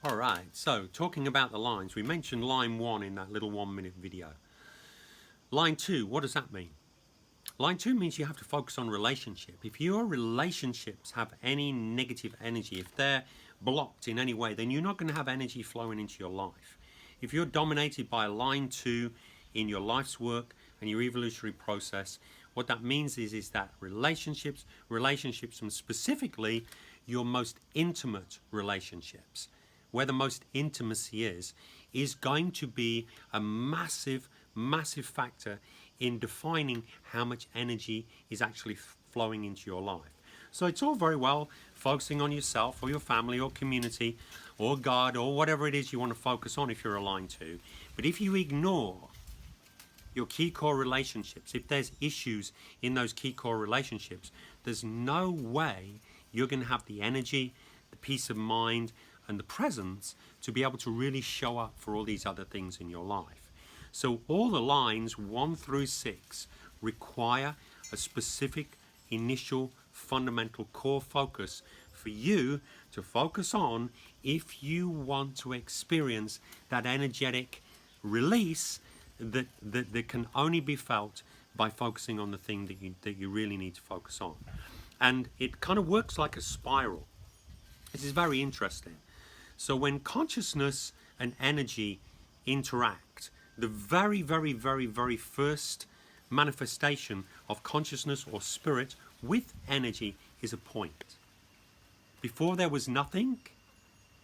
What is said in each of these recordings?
All right, so talking about the lines, we mentioned line 1 in that little 1-minute video. Line 2, what does that mean? Line 2 means you have to focus on relationship. If your relationships have any negative energy, if they're blocked in any way, then you're not going to have energy flowing into your life. If you're dominated by line 2 in your life's work and your evolutionary process, what that means is that relationships, and specifically your most intimate relationships, where the most intimacy is going to be a massive factor in defining how much energy is actually flowing into your life. So it's all very well focusing on yourself or your family or community or God or whatever it is you want to focus on if you're aligned to. But if you ignore your key core relationships, if there's issues in those key core relationships, there's no way you're going to have the energy, the peace of mind, and the presence to be able to really show up for all these other things in your life. So all the lines 1 through 6 require a specific initial fundamental core focus for you to focus on if you want to experience that energetic release that can only be felt by focusing on the thing that you really need to focus on. And it kind of works like a spiral. This is very interesting. So when consciousness and energy interact, the very first manifestation of consciousness or spirit with energy is a point. Before there was nothing,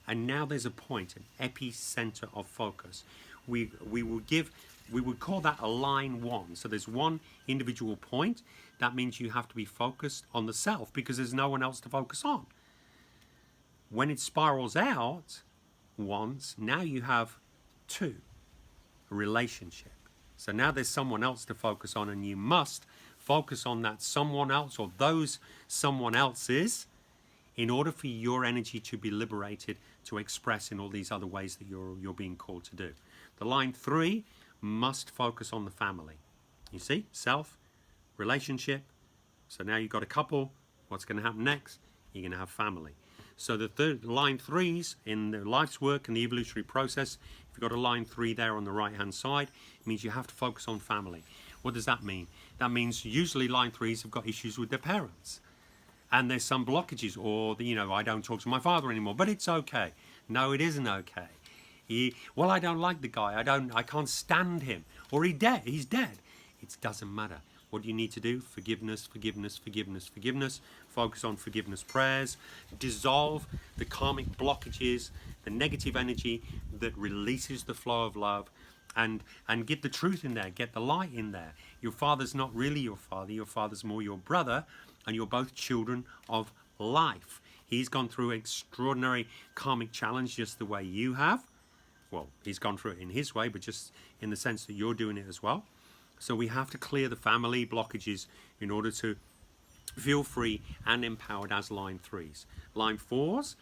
and now there's a point, an epicenter of focus. We would call that a line 1. So there's one individual point. That means you have to be focused on the self because there's no one else to focus on. When it spirals out once, now you have 2, a relationship. So now there's someone else to focus on, and you must focus on that someone else or those someone else's in order for your energy to be liberated to express in all these other ways that you're being called to do. The line 3 must focus on the family. You see, self, relationship. So now you've got a couple. What's going to happen next? You're going to have family. So the third line 3s in the life's work and the evolutionary process, if you've got a line 3 there on the right hand side, it means you have to focus on family. What does that mean? That means usually line 3s have got issues with their parents. And there's some blockages, or I don't talk to my father anymore, but it's okay. No, it isn't okay. I don't like the guy. I can't stand him. Or he's dead. It doesn't matter. What do you need to do? Forgiveness. Focus on forgiveness prayers. Dissolve the karmic blockages, the negative energy that releases the flow of love, and get the truth in there. Get the light in there. Your father's not really your father. Your father's more your brother, and you're both children of life. He's gone through extraordinary karmic challenge just the way you have. Well, he's gone through it in his way, but just in the sense that you're doing it as well. So we have to clear the family blockages in order to feel free and empowered as line 3s. Line 4s,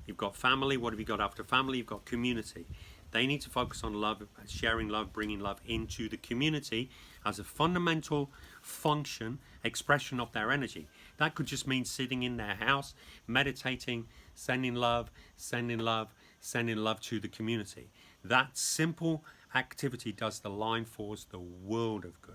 you've got family. What have you got after family? You've got community. They need to focus on love, sharing love, bringing love into the community as a fundamental function, expression of their energy. That could just mean sitting in their house, meditating, sending love to the community. That simple activity does the line 4s the world of good.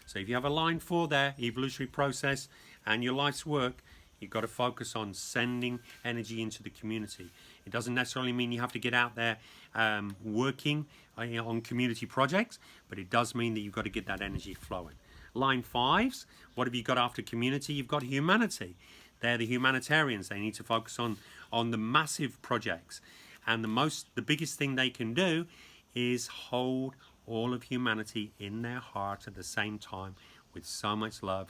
So if you have a line 4 there, evolutionary process and your life's work, you've got to focus on sending energy into the community. It doesn't necessarily mean you have to get out there working on community projects, but it does mean that you've got to get that energy flowing. Line 5s, what have you got after community? You've got humanity. They're the humanitarians. They need to focus on the massive projects. And the biggest thing they can do is hold all of humanity in their heart at the same time with so much love,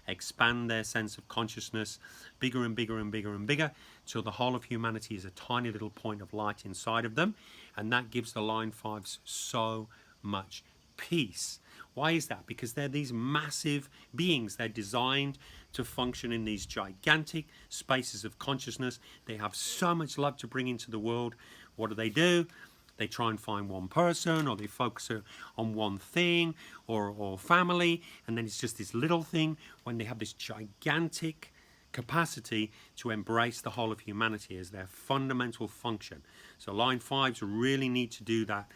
expand their sense of consciousness bigger and bigger till the whole of humanity is a tiny little point of light inside of them, and that gives the line 5s so much peace. Why is that? Because they're these massive beings. They're designed to function in these gigantic spaces of consciousness. They have so much love to bring into the world. What do? They try and find one person, or they focus on one thing, or family, and then it's just this little thing. When they have this gigantic capacity to embrace the whole of humanity as their fundamental function. So line 5s really need to do that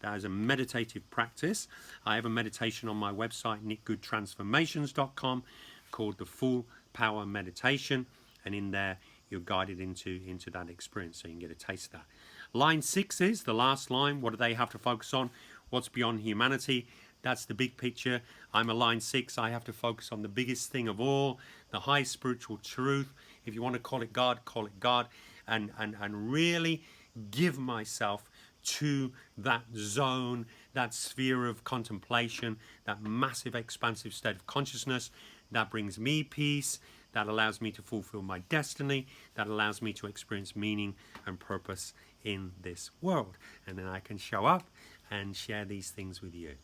as a meditative practice. I have a meditation on my website, nickgoodtransformations.com, called the Full Power Meditation, and in there you're guided into that experience, so you can get a taste of that. Line 6 is the last line. What do they have to focus on? What's beyond humanity? That's the big picture. I'm a line 6. I have to focus on the biggest thing of all, the high spiritual truth. If you want to call it God, and really give myself to that zone, that sphere of contemplation, that massive expansive state of consciousness that brings me peace, that allows me to fulfill my destiny, that allows me to experience meaning and purpose in this world. And then I can show up and share these things with you.